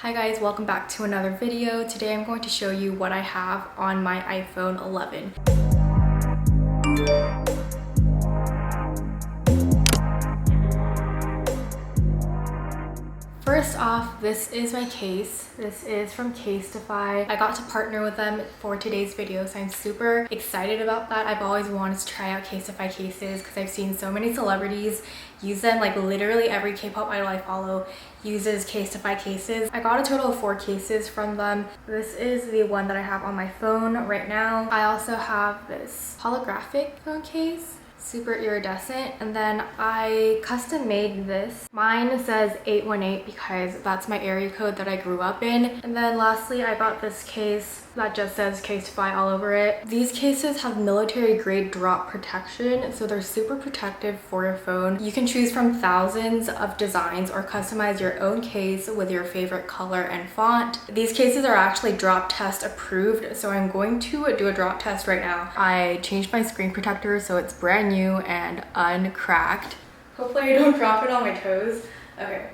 Hi guys, welcome back to another video. Today I'm going to show you what I have on my iPhone 11. First off, this is my case. This is from Casetify. I got to partner with them for today's video, so I'm super excited about that. I've always wanted to try out Casetify cases because I've seen so many celebrities use them. Like literally every K-pop idol I follow uses Casetify cases. I got a total of 4 cases from them. This is the one that I have on my phone right now. I also have this holographic phone case, super iridescent, and then I custom made this. Mine says 818 because that's my area code that I grew up in. And then lastly, I got this case that just says Casetify all over it. These cases have military grade drop protection, so they're super protective for your phone. You can choose from thousands of designs or customize your own case with your favorite color and font. These cases are actually drop test approved, so I'm going to do a drop test right now. I changed my screen protector so it's brand new and uncracked. Hopefully I don't drop it on my toes. Okay.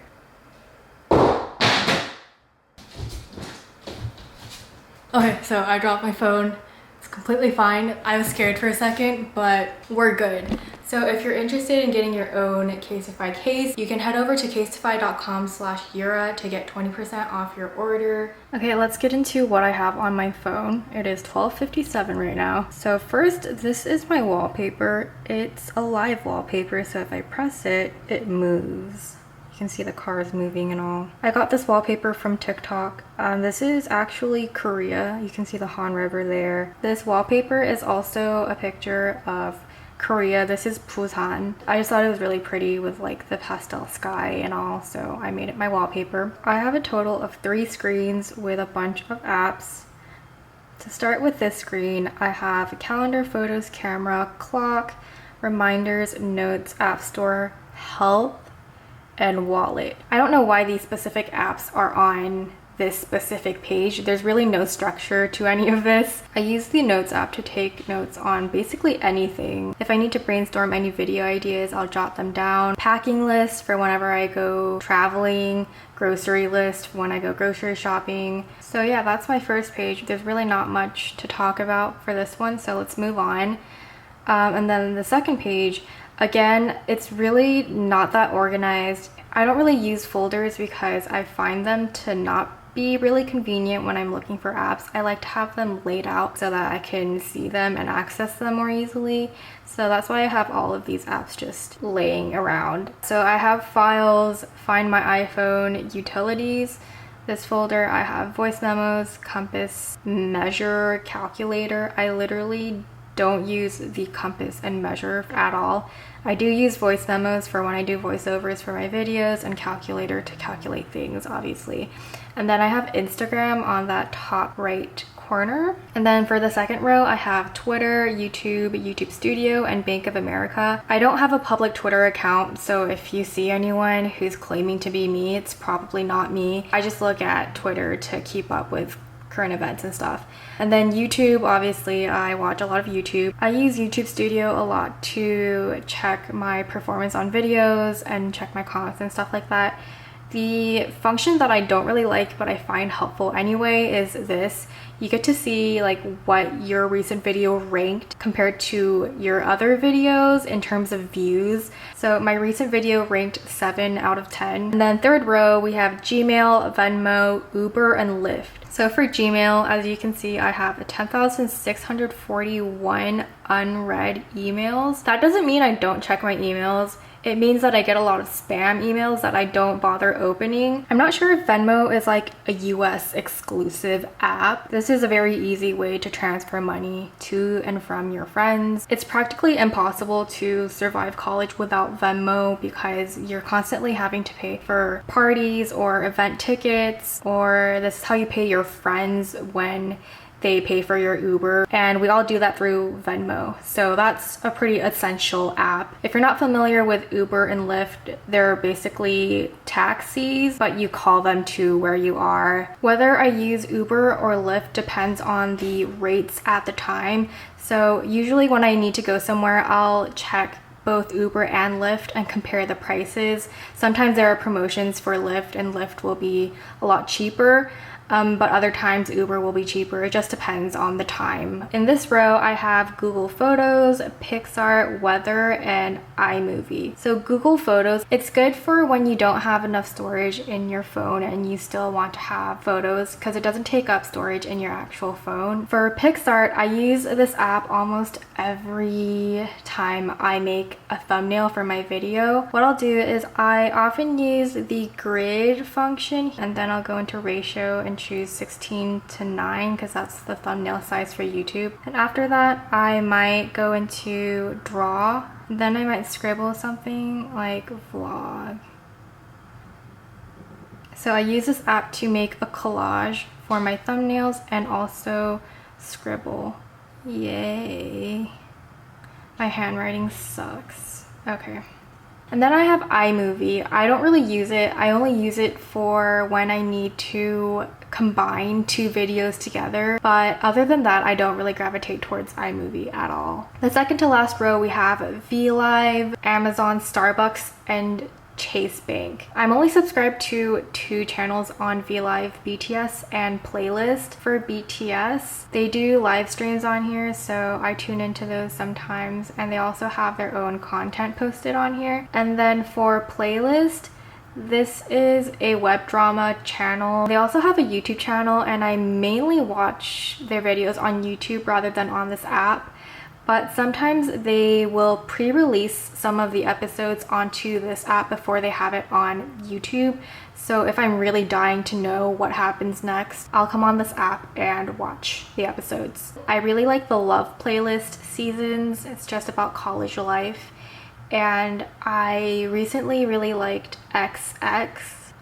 Okay, so I dropped my phone. It's completely fine. I was scared for a second, but we're good. So if you're interested in getting your own Casetify case, you can head over to casetify.com/Yoora to get 20% off your order. Okay, let's get into what I have on my phone. It is 12:57 right now. So first, this is my wallpaper. It's a live wallpaper, so if I press it, it moves. You can see the cars moving and all. I got this wallpaper from TikTok. This is actually Korea. You can see the Han River there. This wallpaper is also a picture of Korea. This is Busan. I just thought it was really pretty with like the pastel sky and all, so I made it my wallpaper. I have a total of 3 screens with a bunch of apps. To start with this screen, I have a calendar, photos, camera, clock, reminders, notes, app store, help, and wallet. I don't know why these specific apps are on this specific page. There's really no structure to any of this. I use the notes app to take notes on basically anything. If I need to brainstorm any video ideas, I'll jot them down. Packing list for whenever I go traveling, grocery list when I go grocery shopping. So yeah, that's my first page. There's really not much to talk about for this one, so let's move on. And then the second page, again, it's really not that organized. I don't really use folders because I find them to not be really convenient when I'm looking for apps. I like to have them laid out so that I can see them and access them more easily. So that's why I have all of these apps just laying around. So I have files, find my iPhone, utilities. This folder, I have voice memos, compass, measure, calculator. I literally don't use the compass and measure at all. I do use voice memos for when I do voiceovers for my videos, and calculator to calculate things, obviously. And then I have Instagram on that top right corner. And then for the second row, I have Twitter, YouTube, YouTube Studio, and Bank of America. I don't have a public Twitter account, so if you see anyone who's claiming to be me, it's probably not me. I just look at Twitter to keep up with current events and stuff. And then YouTube, obviously I watch a lot of YouTube. I use YouTube Studio a lot to check my performance on videos and check my comments and stuff like that. The function that I don't really like but I find helpful anyway is this. You get to see like what your recent video ranked compared to your other videos in terms of views. So my recent video ranked 7 out of 10. And then third row, we have Gmail, Venmo, Uber, and Lyft. So for Gmail, as you can see, I have 10,641 unread emails. That doesn't mean I don't check my emails. It means that I get a lot of spam emails that I don't bother opening. I'm not sure if Venmo is like a US exclusive app. This is a very easy way to transfer money to and from your friends. It's practically impossible to survive college without Venmo because you're constantly having to pay for parties or event tickets, or this is how you pay your friends when they pay for your Uber, and we all do that through Venmo. So that's a pretty essential app. If you're not familiar with Uber and Lyft, they're basically taxis, but you call them to where you are. Whether I use Uber or Lyft depends on the rates at the time. So usually when I need to go somewhere, I'll check both Uber and Lyft and compare the prices. Sometimes there are promotions for Lyft and Lyft will be a lot cheaper. But other times Uber will be cheaper. It just depends on the time. In this row, I have Google Photos, PixArt, Weather, and iMovie. So Google Photos, it's good for when you don't have enough storage in your phone and you still want to have photos because it doesn't take up storage in your actual phone. For PixArt, I use this app almost every time I make a thumbnail for my video. What I'll do is I often use the grid function and then I'll go into ratio and choose 16:9 because that's the thumbnail size for YouTube. And after that, I might go into draw. Then I might scribble something like vlog. So I use this app to make a collage for my thumbnails and also scribble. Yay. My handwriting sucks. Okay. And then I have iMovie. I don't really use it. I only use it for when I need to combine two videos together. But other than that, I don't really gravitate towards iMovie at all. The second to last row, we have VLive, Amazon, Starbucks, and Chase Bank. I'm only subscribed to 2 channels on VLive, BTS and Playlist. For BTS, they do live streams on here, so I tune into those sometimes, and they also have their own content posted on here. And then for Playlist, this is a web drama channel. They also have a YouTube channel, and I mainly watch their videos on YouTube rather than on this app. But sometimes they will pre-release some of the episodes onto this app before they have it on YouTube. So if I'm really dying to know what happens next, I'll come on this app and watch the episodes. I really like the Love Playlist seasons. It's just about college life. And I recently really liked XX.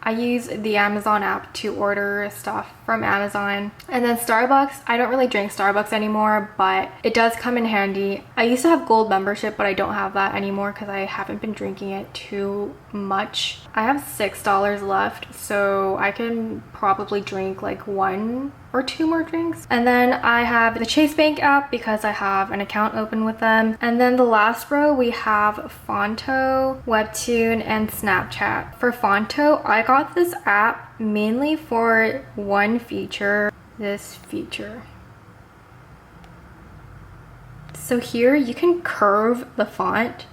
I use the Amazon app to order stuff from Amazon. And then Starbucks, I don't really drink Starbucks anymore, but it does come in handy. I used to have gold membership, but I don't have that anymore because I haven't been drinking it too much. I have $6 left, so I can probably drink like 1 or 2 more drinks. And then I have the Chase Bank app because I have an account open with them. And then the last row, we have Fonto, Webtoon, and Snapchat. For Fonto, I got this app mainly for one feature, this feature. So here you can curve the font.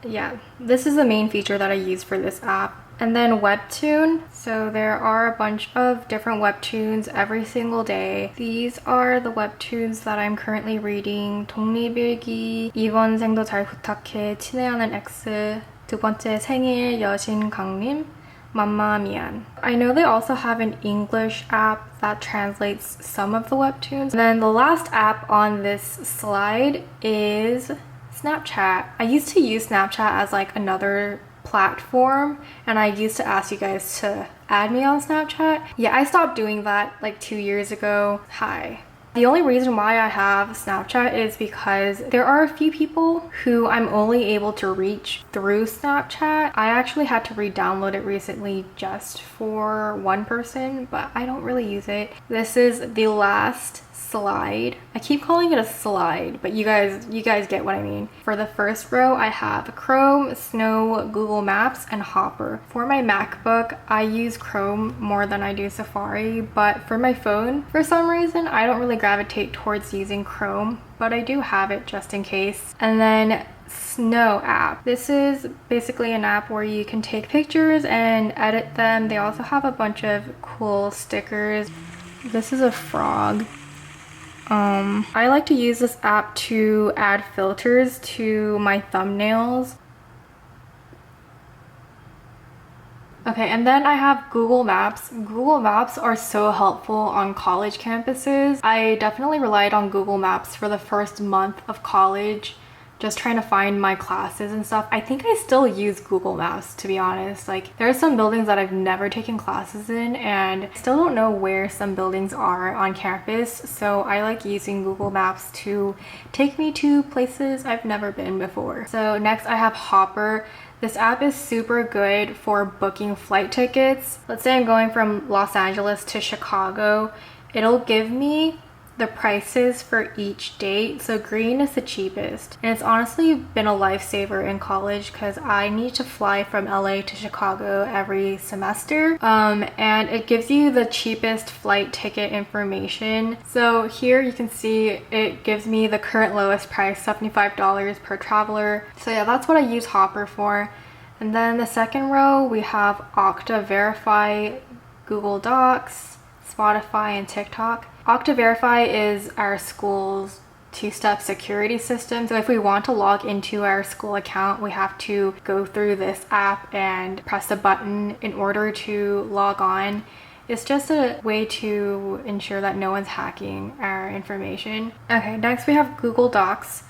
Yeah, this is the main feature that I use for this app. And then Webtoon. So there are a bunch of different Webtoons every single day. These are the Webtoons that I'm currently reading. 독립일기, 이번 생도 잘 부탁해, 친애하는 X, 두 번째 생일, 여신 강림, 맘마 미안. I know they also have an English app that translates some of the Webtoons. And then the last app on this slide is Snapchat. I used to use Snapchat as like another platform, and I used to ask you guys to add me on Snapchat. Yeah, I stopped doing that like 2 years ago. Hi. The only reason why I have Snapchat is because there are a few people who I'm only able to reach through Snapchat. I actually had to re-download it recently just for one person, but I don't really use it. This is the last slide. I keep calling it a slide, but you guys get what I mean. For the first row, I have Chrome, Snow, Google Maps, and Hopper. For my MacBook, I use Chrome more than I do Safari, but for my phone, for some reason, I don't really gravitate towards using Chrome, but I do have it just in case. And then Snow app. This is basically an app where you can take pictures and edit them. They also have a bunch of cool stickers. This is a frog. I like to use this app to add filters to my thumbnails. Okay, and then I have Google Maps. Google Maps are so helpful on college campuses. I definitely relied on Google Maps for the first month of college, just trying to find my classes and stuff. I think I still use Google Maps, to be honest. Like, there are some buildings that I've never taken classes in, and I still don't know where some buildings are on campus, so I like using Google Maps to take me to places I've never been before. So next I have Hopper. This app is super good for booking flight tickets. Let's say I'm going from Los Angeles to Chicago. It'll give me the prices for each date. So green is the cheapest, and it's honestly been a lifesaver in college because I need to fly from LA to Chicago every semester, and it gives you the cheapest flight ticket information. So here you can see it gives me the current lowest price, $75 per traveler. So yeah, that's what I use Hopper for. And then the second row we have Okta Verify, Google Docs, Spotify, and TikTok. Okta Verify is our school's two-step security system. So if we want to log into our school account, we have to go through this app and press a button in order to log on. It's just a way to ensure that no one's hacking our information. Okay, next we have Google Docs.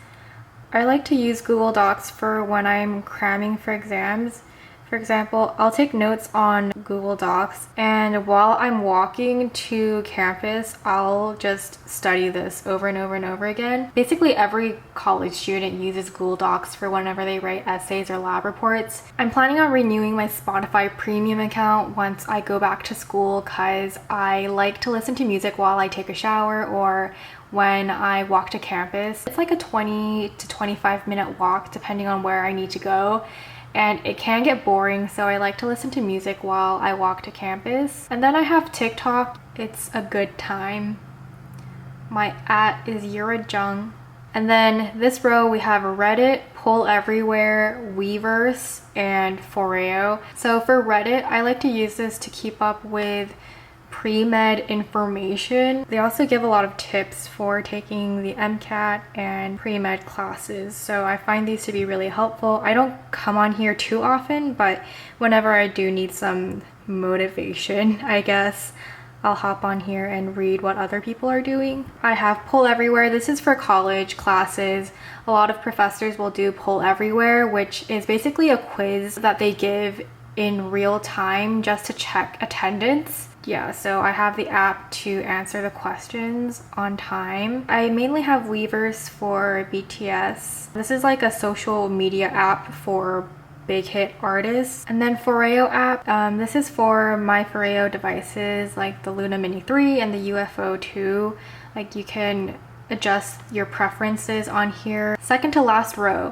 I like to use Google Docs for when I'm cramming for exams. For example, I'll take notes on Google Docs, and while I'm walking to campus, I'll just study this over and over and over again. Basically, every college student uses Google Docs for whenever they write essays or lab reports. I'm planning on renewing my Spotify premium account once I go back to school because I like to listen to music while I take a shower or when I walk to campus. It's like a 20 to 25 minute walk depending on where I need to go. And it can get boring, so I like to listen to music while I walk to campus. And then I have TikTok. It's a good time. My @ is Yoora Jung. And then this row we have Reddit, Poll Everywhere, Weverse, and Foreo. So for Reddit, I like to use this to keep up with pre-med information. They also give a lot of tips for taking the MCAT and pre-med classes, so I find these to be really helpful. I don't come on here too often, but whenever I do need some motivation, I guess, I'll hop on here and read what other people are doing. I have Poll Everywhere. This is for college classes. A lot of professors will do Poll Everywhere, which is basically a quiz that they give in real time just to check attendance. Yeah, so I have the app to answer the questions on time. I mainly have Weverse for BTS. This is like a social media app for big hit artists. And then Foreo app, this is for my Foreo devices like the Luna Mini 3 and the UFO 2. Like you can adjust your preferences on here. Second to last row,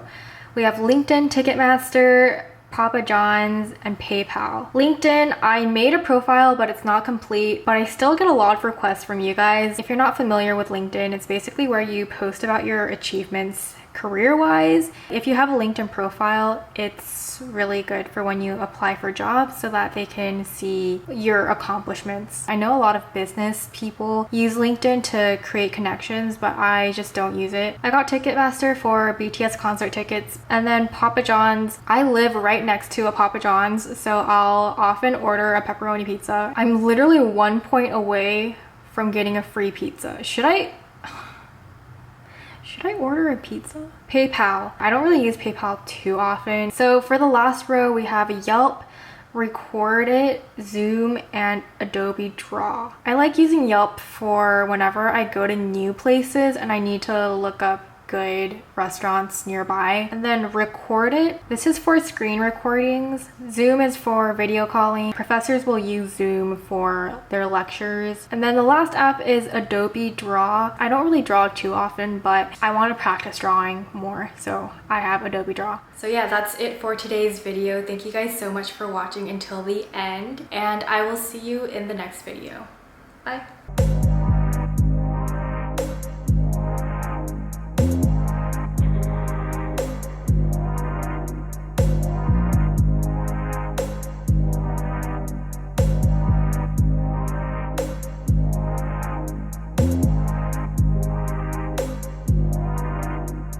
we have LinkedIn, Ticketmaster, Papa John's, and PayPal. LinkedIn, I made a profile, but it's not complete, but I still get a lot of requests from you guys. If you're not familiar with LinkedIn, it's basically where you post about your achievements career-wise. If you have a LinkedIn profile, it's really good for when you apply for jobs so that they can see your accomplishments. I know a lot of business people use LinkedIn to create connections, but I just don't use it. I got Ticketmaster for BTS concert tickets, and then Papa John's. I live right next to a Papa John's, so I'll often order a pepperoni pizza. I'm literally 1 point away from getting a free pizza. Should I order a pizza? PayPal. I don't really use PayPal too often. So for the last row, we have Yelp, Record It, Zoom, and Adobe Draw. I like using Yelp for whenever I go to new places and I need to look up good restaurants nearby. And then Record It. This is for screen recordings. Zoom is for video calling. Professors will use Zoom for their lectures. And then the last app is Adobe Draw. I don't really draw too often, but I want to practice drawing more, so I have Adobe Draw. So yeah, that's it for today's video. Thank you guys so much for watching until the end, and I will see you in the next video. Bye.